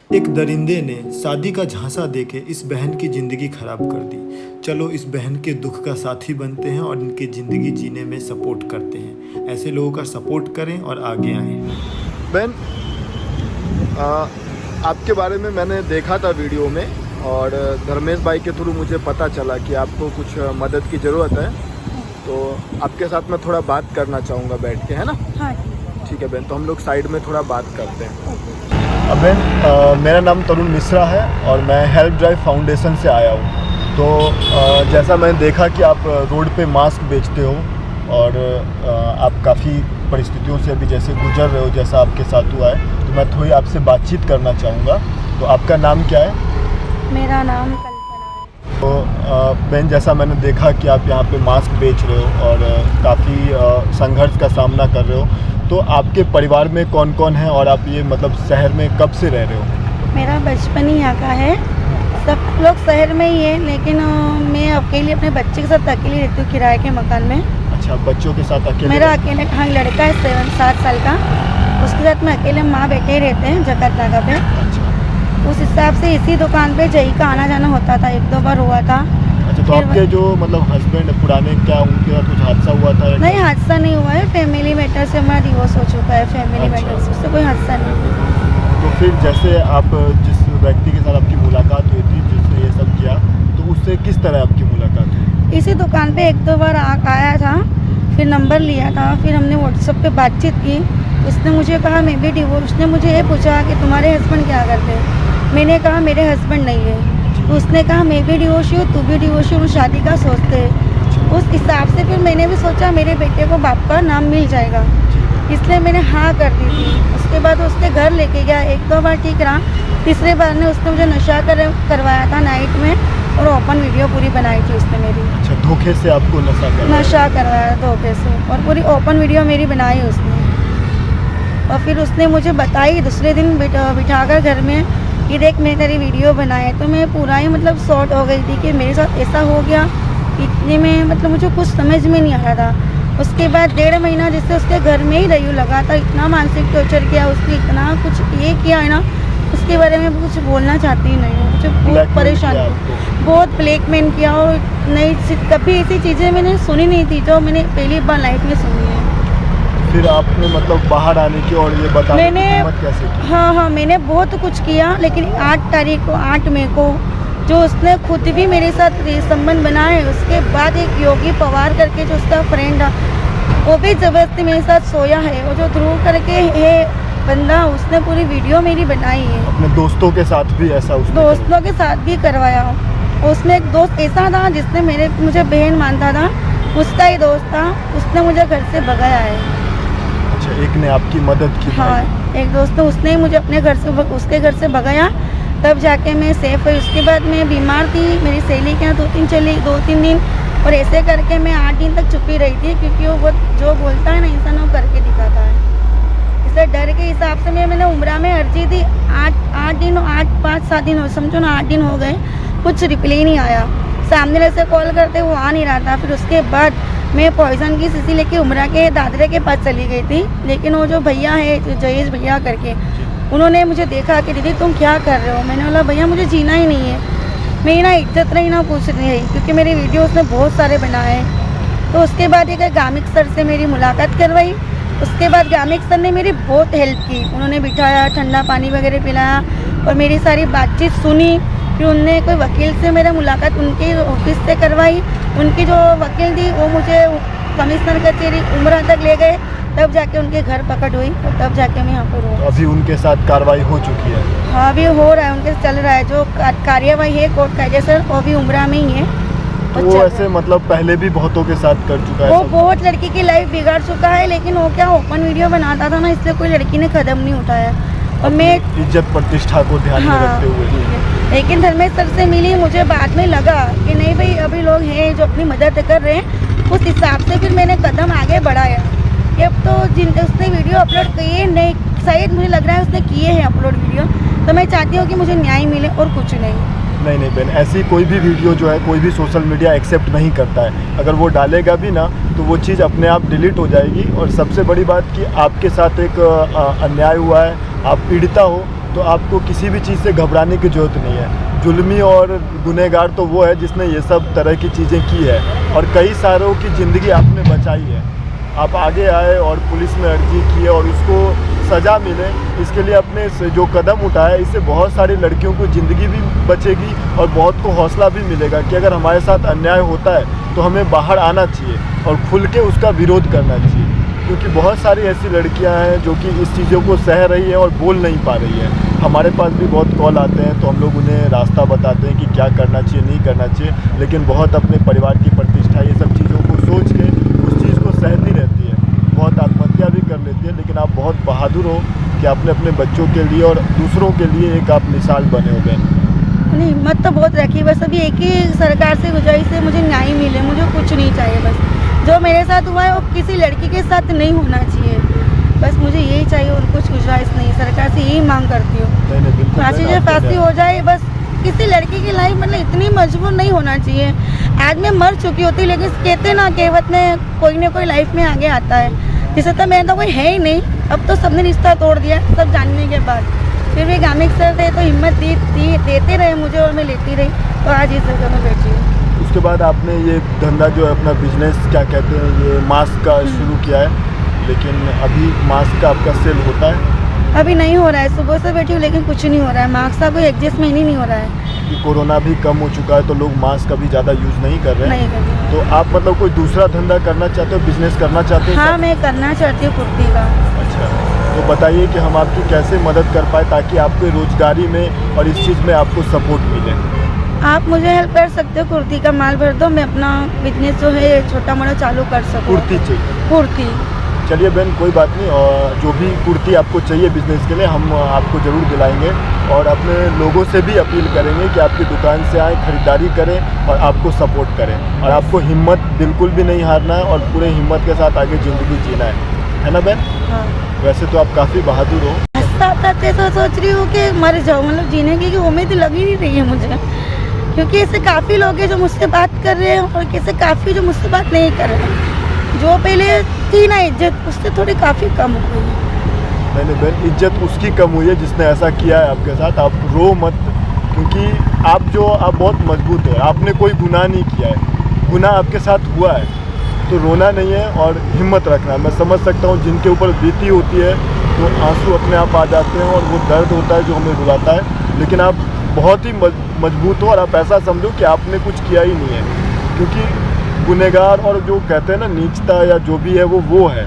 एक दरिंदे ने शादी का झांसा देके इस बहन की ज़िंदगी खराब कर दी। चलो इस बहन के दुख का साथी बनते हैं और इनकी ज़िंदगी जीने में सपोर्ट करते हैं। ऐसे लोगों का सपोर्ट करें और आगे आएं। बहन, आपके बारे में मैंने देखा था वीडियो में और धर्मेश भाई के थ्रू मुझे पता चला कि आपको कुछ मदद की ज़रूरत है, तो आपके साथ मैं थोड़ा बात करना चाहूँगा बैठ के, है ना? हाँ ठीक है बहन, तो हम लोग साइड में थोड़ा बात करते हैं। बहन, मेरा नाम तरुण मिश्रा है और मैं हेल्प ड्राइव फाउंडेशन से आया हूँ। तो जैसा मैंने देखा कि आप रोड पे मास्क बेचते हो और आप काफ़ी परिस्थितियों से अभी जैसे गुजर रहे हो, जैसा आपके साथ हुआ है, तो मैं थोड़ी आपसे बातचीत करना चाहूँगा। तो आपका नाम क्या है? मेरा नाम कल्पना है। तो बहन, जैसा मैंने देखा कि आप यहाँ पे मास्क बेच रहे हो और काफ़ी संघर्ष का सामना कर रहे हो, तो आपके परिवार में कौन कौन है और आप ये मतलब शहर में कब से रह रहे हो? मेरा बचपन ही यहाँ का है, सब लोग शहर में ही है, लेकिन मैं अकेले अपने बच्चे के साथ अकेले रहती हूँ किराए के मकान में। अच्छा, बच्चों के साथ अकेले? मेरा अकेले हाँ लड़का है 7 साल का, उसके साथ मैं अकेले माँ बेटे ही रहते हैं जकार्ता पे। अच्छा। उस हिसाब से इसी दुकान पे जई का आना जाना होता था, 1-2 बार हुआ था। अच्छा, तो आपके जो मतलब हस्बैंड पुराने, क्या उनके साथ कुछ हादसा हुआ था? नहीं, हादसा नहीं हुआ है, फैमिली मैटर से हमारा डिवोर्स हो चुका है, फैमिली मैटर से, उससे कोई हादसा नहीं हुआ। तो फिर जैसे आप जिस व्यक्ति के साथ आपकी मुलाकात हुई थी, जिसने ये सब किया, तो उससे किस तरह आपकी मुलाकात हुई? इसी दुकान पे 1-2 बार आया था, फिर नंबर लिया था, फिर हमने व्हाट्सएप पे बातचीत की। उसने मुझे कहा मैं भी डिवोर्स, उसने मुझे ये पूछा कि तुम्हारे हस्बैंड क्या करते हैं? मैंने कहा मेरे हस्बैंड नहीं है। तो उसने कहा मैं भी डिवोर्स हूँ, तू भी डिवोर्स हूँ, शादी का सोचते हैं। उस हिसाब से फिर मैंने भी सोचा मेरे बेटे को बाप का नाम मिल जाएगा, इसलिए मैंने हाँ कर दी थी। उसके बाद उसके घर लेके गया, 1-2 बार ठीक रहा, तीसरे बार ने उसने मुझे नशा करवाया था नाइट में, और ओपन वीडियो पूरी बनाई थी उसने मेरी। अच्छा, धोखे से आपको नशा करवाया धोखे से, और पूरी ओपन वीडियो मेरी बनाई उसने। और फिर उसने मुझे बताई दूसरे दिन बिठाकर घर में कि देख मैंने तेरी वीडियो बनाए, तो मैं पूरा ही मतलब शॉर्ट हो गई थी कि मेरे साथ ऐसा हो गया। इतने में मतलब मुझे कुछ समझ में नहीं आ रहा था। उसके बाद 1.5 महीना जिससे उसके घर में ही रही हूँ, लगातार इतना मानसिक टॉर्चर किया उसने, इतना कुछ ये किया है ना, उसके बारे में कुछ बोलना चाहती ही नहीं हूँ। मुझे बहुत परेशान, बहुत ब्लैकमेल किया, और नहीं कभी ऐसी चीज़ें मैंने सुनी नहीं थी जो मैंने पहली बार लाइफ में सुनी है। फिर आपने मतलब बाहर आने की और ये बताने की हिम्मत कैसे की? हाँ, मैंने बहुत कुछ किया, लेकिन 8 मई को जो उसने खुद भी मेरे साथ संबंध बनाए, उसके बाद एक योगी पवार करके जो उसका फ्रेंड है, वो भी ज़बरदस्ती मेरे साथ सोया है। वो जो ध्रुव करके है बंदा, उसने पूरी वीडियो मेरी बनाई है। अपने दोस्तों के साथ भी ऐसा? दोस्तों के साथ भी करवाया। उसने एक दोस्त ऐसा था जिसने मुझे बहन मानता था, उसका ही दोस्त था, उसने मुझे घर से भगाया है। अच्छा, एक ने आपकी मदद की? हाँ, एक दोस्त, उसने ही मुझे अपने घर से उसके घर से भगाया, तब जाके मैं सेफ हुई। उसके बाद मैं बीमार थी, मेरी सहेली के यहाँ 2-3 दिन, और ऐसे करके मैं 8 दिन तक छुपी रही थी, क्योंकि वो जो बोलता है ना इंसान, वो करके दिखाता है। इसलिए डर के हिसाब से मैंने उम्रा में अर्जी दी। 5-7 दिन हो, समझो ना 8 दिन हो गए, कुछ रिप्लाई नहीं आया। सामने से कॉल करते वो आ नहीं रहा था। फिर उसके बाद मैं पॉइजन की शीशी लेके उमरा के दादरे के पास चली गई थी, लेकिन वो जो भैया है जयेश भैया करके, उन्होंने मुझे देखा कि दीदी तुम क्या कर रहे हो? मैंने बोला भैया मुझे जीना ही नहीं है, मेरी ना इज्जत नहीं ना पूछ रही है, क्योंकि मेरे वीडियो उसने बहुत सारे बनाए। तो उसके बाद एक गामिक सर से मेरी मुलाकात करवाई। उसके बाद गामिक सर ने मेरी बहुत हेल्प की, उन्होंने बिठाया, ठंडा पानी वगैरह पिलाया और मेरी सारी बातचीत सुनी। फिर उनने कोई वकील से मेरा मुलाकात उनके ऑफिस से करवाई। उनकी जो वकील थी वो मुझे कमिश्नर कचहरी उमरा तक ले गए, तब जाके उनके घर पकड़ हुई, और तब जाके मैं यहाँ पर हूँ। तो अभी उनके साथ कार्रवाई हो चुकी है? हाँ, अभी हो रहा है, उनके चल रहा है जो कार्यवाही है कोर्ट का जैसे, वो भी उमरा में ही है। तो वो ऐसे मतलब पहले भी बहुतों के साथ कर चुका है? वो बहुत लड़की की लाइफ बिगाड़ चुका है, लेकिन वो क्या ओपन वीडियो बनाता था ना, इसलिए कोई लड़की ने कदम नहीं उठाया। और मैं इज्जत प्रतिष्ठा को ध्यान में रखते हुए। लेकिन धर्मेश सर से मिली, मुझे बाद में लगा कि नहीं भाई, अभी लोग हैं जो अपनी मदद कर रहे हैं, उस हिसाब से फिर मैंने कदम आगे बढ़ाया। अब तो उसने वीडियो अपलोड किए नहीं, शायद मुझे लग रहा है उसने किए हैं अपलोड वीडियो, तो मैं चाहती हूँ कि मुझे न्याय मिले और कुछ नहीं। नहीं बहन, ऐसी कोई भी वीडियो जो है कोई भी सोशल मीडिया एक्सेप्ट नहीं करता है। अगर वो डालेगा भी ना तो वो चीज़ अपने आप डिलीट हो जाएगी। और सबसे बड़ी बात कि आपके साथ एक अन्याय हुआ है, आप पीड़िता हो, तो आपको किसी भी चीज़ से घबराने की ज़रूरत नहीं है। जुल्मी और गुनहगार तो वो है जिसने ये सब तरह की चीज़ें की है और कई सारों की ज़िंदगी आपने बचाई है। आप आगे आए और पुलिस में अर्जी की है और उसको सज़ा मिले, इसके लिए अपने से जो कदम उठाया, इससे बहुत सारी लड़कियों को ज़िंदगी भी बचेगी और बहुत को हौसला भी मिलेगा कि अगर हमारे साथ अन्याय होता है तो हमें बाहर आना चाहिए और खुल के उसका विरोध करना चाहिए। क्योंकि बहुत सारी ऐसी लड़कियां हैं जो कि इस चीज़ों को सह रही है और बोल नहीं पा रही है। हमारे पास भी बहुत कॉल आते हैं तो हम लोग उन्हें रास्ता बताते हैं कि क्या करना चाहिए, नहीं करना चाहिए, लेकिन बहुत अपने परिवार की प्रतिष्ठा ये सब चीज़ों को सोच के उस चीज़ को सहती रहती है, बहुत आत्महत्या भी कर लेती है। लेकिन आप बहुत बहादुर हो कि आपने अपने बच्चों के लिए और दूसरों के लिए एक आप मिसाल बने हो बहन। नहीं, हिम्मत तो बहुत रखी, बस अभी एक ही सरकार से गुजारिश है, मुझे न्याय मिले, मुझे कुछ नहीं चाहिए। बस जो मेरे साथ हुआ है वो किसी लड़की के साथ नहीं होना चाहिए, बस मुझे यही चाहिए और कुछ गुजारिश नहीं। सरकार से यही मांग करती हूँ, फांसी से फांसी हो जाए बस। किसी लड़की की लाइफ मतलब इतनी मजबूर नहीं होना चाहिए। आज मैं मर चुकी होती, लेकिन कहते ना कहावत में कोई ना कोई लाइफ में आगे आता है, जिसे तो मेरा तो कोई है ही नहीं। अब तो सबने रिश्ता तोड़ दिया सब जानने के बाद, फिर भी गामिक सर थे तो हिम्मत देते रहे मुझे और मैं लेती रही, तो आज इस जगह में बैठी हूँ। उसके बाद आपने ये धंधा जो है अपना बिजनेस क्या कहते हैं ये मास्क का शुरू किया है, लेकिन अभी मास्क का आपका सेल होता है? अभी नहीं हो रहा है, सुबह से बैठी हूँ लेकिन कुछ नहीं हो रहा है, मास्क का कोई एडजस्टमेंट ही नहीं हो रहा है। कि कोरोना भी कम हो चुका है तो लोग मास्क का भी ज़्यादा यूज़ नहीं कर रहे हैं। नहीं कर रही। तो आप मतलब कोई दूसरा धंधा करना चाहते हो, बिजनेस करना चाहते हो? हाँ, मैं करना चाहती हूँ कुर्ती का। अच्छा, तो बताइए कि हम आपकी कैसे मदद कर पाए ताकि आपके रोजगारी में और इस चीज़ में आपको सपोर्ट मिले। आप मुझे हेल्प कर सकते हो, कुर्ती का माल भर दो, मैं अपना बिजनेस जो है छोटा मोटा चालू कर सकूँ। कुर्ती चाहिए? कुर्ती। चलिए बहन कोई बात नहीं, और जो भी कुर्ती आपको चाहिए बिजनेस के लिए हम आपको ज़रूर दिलाएंगे और अपने लोगों से भी अपील करेंगे कि आपकी दुकान से आए, ख़रीदारी करें और आपको सपोर्ट करें। और आपको हिम्मत बिल्कुल भी नहीं हारना है और पूरे हिम्मत के साथ आगे ज़िंदगी जीना है ना बहन? हाँ। वैसे तो आप काफ़ी बहादुर हो। हंसते तो सोच रही हूँ कि मर जाऊँ, मतलब जीने की उम्मीद लग ही नहीं रही है मुझे, क्योंकि ऐसे काफ़ी लोग हैं जो मुझसे बात कर रहे हैं और कैसे काफ़ी जो मुझसे बात नहीं कर रहे हैं। जो पहले थी ना इज्जत, उससे थोड़ी काफ़ी कम हो गई है। नहीं बहन, इज्जत उसकी कम हुई है जिसने ऐसा किया है आपके साथ। आप रो मत, क्योंकि आप बहुत मजबूत हो, आपने कोई गुनाह नहीं किया है, गुनाह आपके साथ हुआ है, तो रोना नहीं है और हिम्मत रखना है। मैं समझ सकता हूँ जिनके ऊपर बीती होती है तो आंसू अपने आप आ जाते हैं और वो दर्द होता है जो हमें रुलाता है, लेकिन आप बहुत ही मजबूत हो और आप ऐसा समझो कि आपने कुछ किया ही नहीं है। क्योंकि गुनहगार और जो कहते हैं ना नीचता या जो भी है वो है,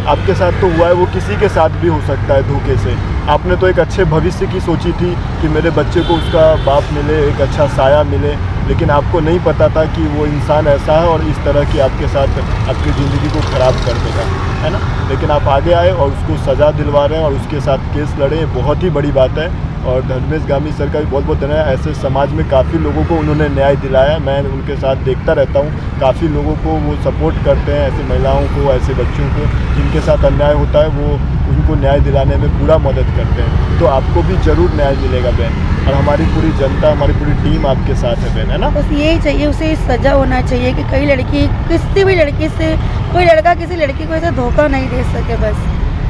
आपके साथ तो हुआ है, वो किसी के साथ भी हो सकता है धोखे से। आपने तो एक अच्छे भविष्य की सोची थी कि मेरे बच्चे को उसका बाप मिले, एक अच्छा साया मिले, लेकिन आपको नहीं पता था कि वो इंसान ऐसा है और इस तरह की आपके साथ आपकी ज़िंदगी को ख़राब कर देगा, है ना? लेकिन आप आगे आए और उसको सज़ा दिलवा रहे हैं और उसके साथ केस लड़े, ये बहुत ही बड़ी बात है। और धर्मेश गामी सर का भी बहुत बहुत धन्यवाद। ऐसे समाज में काफ़ी लोगों को उन्होंने न्याय दिलाया, मैं उनके साथ देखता रहता हूँ, काफ़ी लोगों को वो सपोर्ट करते हैं, ऐसे महिलाओं को, ऐसे बच्चों को जिनके साथ अन्याय होता है, वो उनको न्याय दिलाने में पूरा मदद करते हैं। तो आपको भी ज़रूर न्याय मिलेगा बहन, और हमारी पूरी जनता, हमारी पूरी टीम आपके साथ है बहन, है ना? बस यही चाहिए, उसे सज़ा होना चाहिए कि कई लड़की किसी भी लड़की से, कोई लड़का किसी लड़की को ऐसे धोखा नहीं दे सके बस,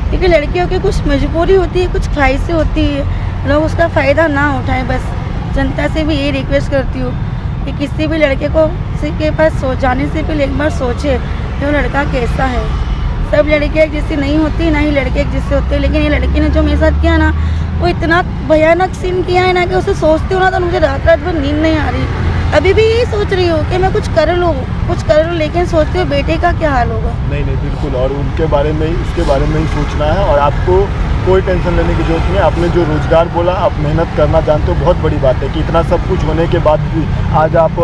क्योंकि लड़कियों की कुछ मजबूरी होती है, कुछ ख्वाहिशें होती है, लोग उसका फ़ायदा ना उठाएं। बस जनता से भी यही रिक्वेस्ट करती हूँ कि किसी भी लड़के को किसी के पास जाने से पहले एक बार सोचे कि वो लड़का कैसा है। सब लड़के एक जैसी नहीं होती, ना ही लड़के एक जैसे होते हैं, लेकिन ये लड़की ने जो मेरे साथ किया ना, वो इतना भयानक सीन किया है ना कि उसे सोचती हूँ ना तो मुझे रात रात भर नींद नहीं आ रही। अभी भी यही सोच रही हूँ कि मैं कुछ कर लूँ, लेकिन सोचती हूँ बेटे का क्या हाल होगा। नहीं बिल्कुल, और उनके बारे में ही, उसके बारे में ही सोचना है और आपको कोई टेंशन लेने की जरूरत नहीं है। आपने जो रोज़गार बोला, आप मेहनत करना जानते हो, बहुत बड़ी बात है कि इतना सब कुछ होने के बाद भी आज आप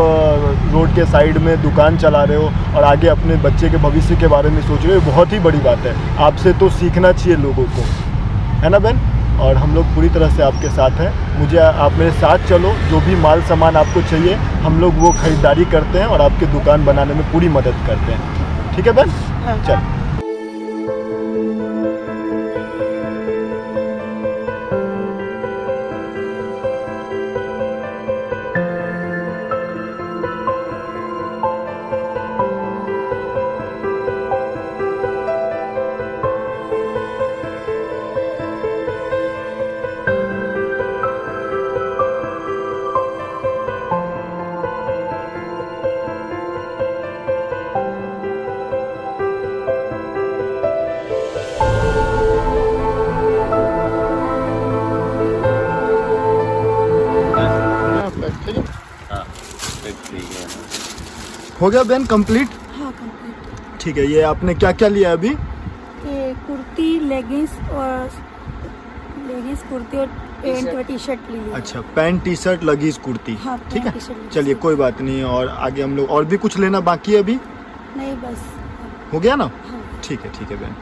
रोड के साइड में दुकान चला रहे हो और आगे अपने बच्चे के भविष्य के बारे में सोच रहे हो, बहुत ही बड़ी बात है। आपसे तो सीखना चाहिए लोगों को, है ना बहन? और हम लोग पूरी तरह से आपके साथ हैं। मुझे आप मेरे साथ चलो, जो भी माल सामान आपको चाहिए हम लोग वो ख़रीदारी करते हैं और आपकी दुकान बनाने में पूरी मदद करते हैं, ठीक है बहन? हाँ। चल। हो गया बहन कंप्लीट? हाँ कंप्लीट। ठीक है, ये आपने क्या क्या लिया अभी? ये कुर्ती, लेगिंग्स कुर्ती और पैंट और टी शर्ट ली। अच्छा, पैंट टी शर्ट लगीज कुर्ती। हाँ, ठीक है, पैंट, टी-शर्ट, चलिए कोई बात नहीं। और आगे हम लोग और भी कुछ लेना बाकी है अभी? नहीं बस। हो गया ना? हाँ। ठीक है बहन।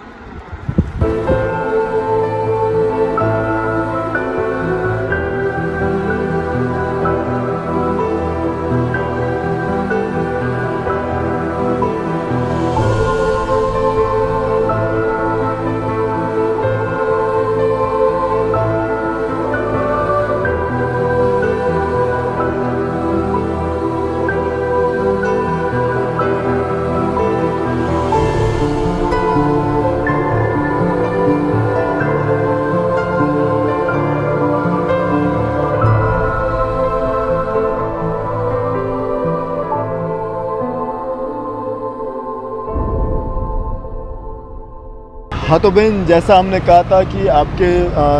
हाँ तो बहन, जैसा हमने कहा था कि आपके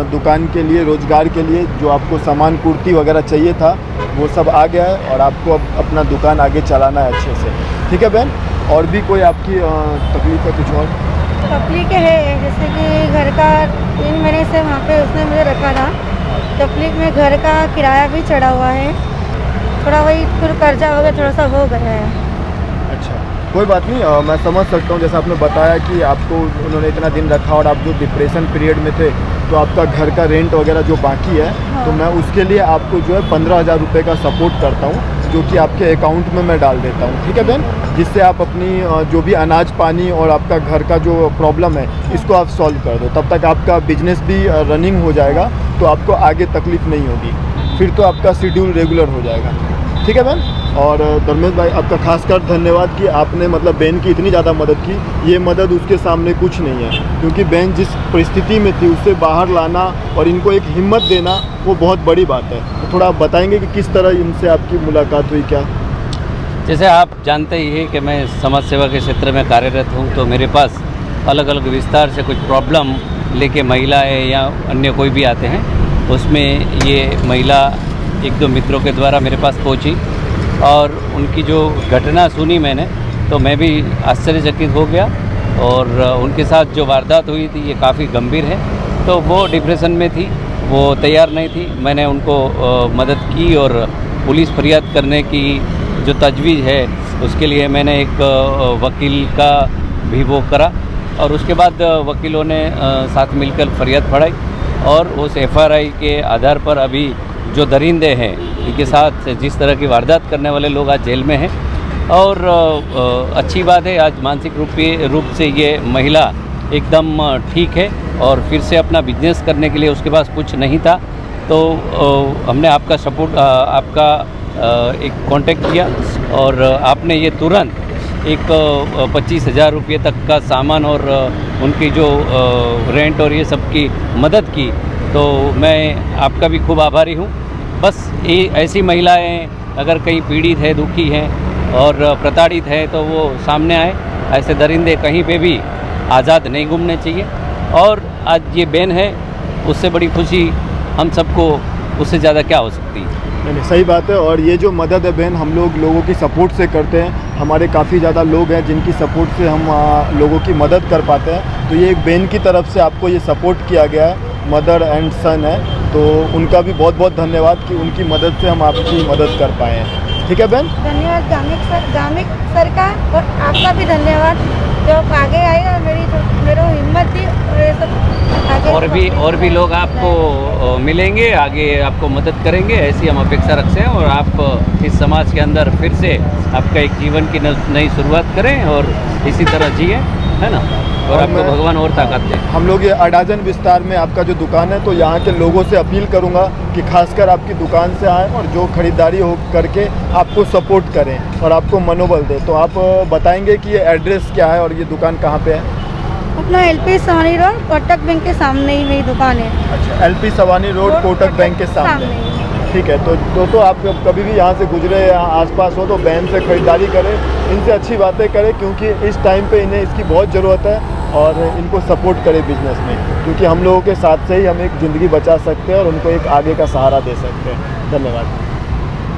दुकान के लिए, रोज़गार के लिए जो आपको सामान कुर्ती वगैरह चाहिए था वो सब आ गया है और आपको अब अपना दुकान आगे चलाना है अच्छे से। ठीक है बहन, और भी कोई आपकी तकलीफ है कुछ और? तकलीफ है जैसे कि घर का 3 महीने से वहाँ पे उसने मुझे रखा था। तकलीफ में घर का किराया भी चढ़ा हुआ है, थोड़ा वही फिर कर्जा वगैरह थोड़ा सा हो गया है। अच्छा, कोई बात नहीं, मैं समझ सकता हूँ। जैसा आपने बताया कि आपको उन्होंने इतना दिन रखा और आप जो डिप्रेशन पीरियड में थे, तो आपका घर का रेंट वगैरह जो बाकी है, हाँ। तो मैं उसके लिए आपको जो है 15,000 रुपये का सपोर्ट करता हूँ, जो कि आपके अकाउंट में मैं डाल देता हूँ। ठीक है बहन, जिससे आप अपनी जो भी अनाज पानी और आपका घर का जो प्रॉब्लम है इसको आप सॉल्व कर दो। तब तक आपका बिजनेस भी रनिंग हो जाएगा, तो आपको आगे तकलीफ नहीं होगी, फिर तो आपका शेड्यूल रेगुलर हो जाएगा। ठीक है बहन। और धर्मेश भाई, आपका खासकर धन्यवाद कि आपने मतलब बहन की इतनी ज़्यादा मदद की। ये मदद उसके सामने कुछ नहीं है, क्योंकि बहन जिस परिस्थिति में थी उससे बाहर लाना और इनको एक हिम्मत देना वो बहुत बड़ी बात है। तो थोड़ा आप बताएंगे कि किस तरह इनसे आपकी मुलाकात हुई क्या? जैसे आप जानते ही हैं कि मैं समाज सेवा के क्षेत्र में कार्यरत हूं, तो मेरे पास अलग अलग विस्तार से कुछ प्रॉब्लम लेके महिलाएं या अन्य कोई भी आते हैं। उसमें ये महिला 1-2 मित्रों के द्वारा मेरे पास पहुंची और उनकी जो घटना सुनी मैंने, तो मैं भी आश्चर्यचकित हो गया। और उनके साथ जो वारदात हुई थी ये काफ़ी गंभीर है। तो वो डिप्रेशन में थी, वो तैयार नहीं थी। मैंने उनको मदद की और पुलिस फरियाद करने की जो तजवीज़ है उसके लिए मैंने एक वकील का भी वो करा, और उसके बाद वकीलों ने साथ मिलकर फरियाद पढ़ाई और उस FRI के आधार पर अभी जो दरिंदे हैं इनके साथ जिस तरह की वारदात करने वाले लोग आज जेल में हैं। और अच्छी बात है, आज मानसिक रूप से ये महिला एकदम ठीक है और फिर से अपना बिजनेस करने के लिए उसके पास कुछ नहीं था। तो हमने आपका सपोर्ट, आपका एक कांटेक्ट किया और आपने ये तुरंत एक 25,000 रुपये तक का सामान और उनकी जो रेंट और ये सब की मदद की। तो मैं आपका भी खूब आभारी हूँ। बस ये ऐसी महिलाएं अगर कहीं पीड़ित है, दुखी हैं और प्रताड़ित है तो वो सामने आए। ऐसे दरिंदे कहीं पे भी आज़ाद नहीं घूमने चाहिए। और आज ये बहन है, उससे बड़ी खुशी हम सबको उससे ज़्यादा क्या हो सकती है। नहीं, सही बात है। और ये जो मदद है बहन, हम लोग लोगों की सपोर्ट से करते हैं। हमारे काफ़ी ज़्यादा लोग हैं जिनकी सपोर्ट से हम लोगों की मदद कर पाते हैं। तो ये एक बहन की तरफ से आपको ये सपोर्ट किया गया है, मदर एंड सन है, तो उनका भी बहुत बहुत धन्यवाद कि उनकी मदद से हम आपकी मदद कर पाए हैं। ठीक है बहन, धन्यवाद गामिक सर का, और आपका भी धन्यवाद जो आगे आए और मेरे हिम्मत दी और ये सब आगे और भी लोग आपको मिलेंगे, आगे आपको मदद करेंगे, ऐसी हम अपेक्षा रखते हैं। और आप इस समाज के अंदर फिर से आपका एक जीवन की नई शुरुआत करें और इसी तरह जिए, है ना। और आपको भगवान और ताकत दे। हम लोग ये अडाजन विस्तार में आपका जो दुकान है, तो यहाँ के लोगों से अपील करूँगा कि खासकर आपकी दुकान से आएँ और जो खरीदारी हो करके आपको सपोर्ट करें और आपको मनोबल दें। तो आप बताएंगे कि ये एड्रेस क्या है और ये दुकान कहाँ पे है? अपना LP सवानी रोड कोटक बैंक के सामने ही मेरी दुकान है। अच्छा, LP सवानी रोड कोटक बैंक के सामने। ठीक है, तो आप कभी भी यहाँ से गुजरे या आसपास हो तो बहन से खरीदारी करें, इनसे अच्छी बातें करें, क्योंकि इस टाइम पे इन्हें इसकी बहुत ज़रूरत है। और इनको सपोर्ट करें बिजनेस में, क्योंकि हम लोगों के साथ से ही हम एक ज़िंदगी बचा सकते हैं और उनको एक आगे का सहारा दे सकते हैं। धन्यवाद।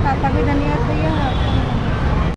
आपका भी धन्यवाद भैया।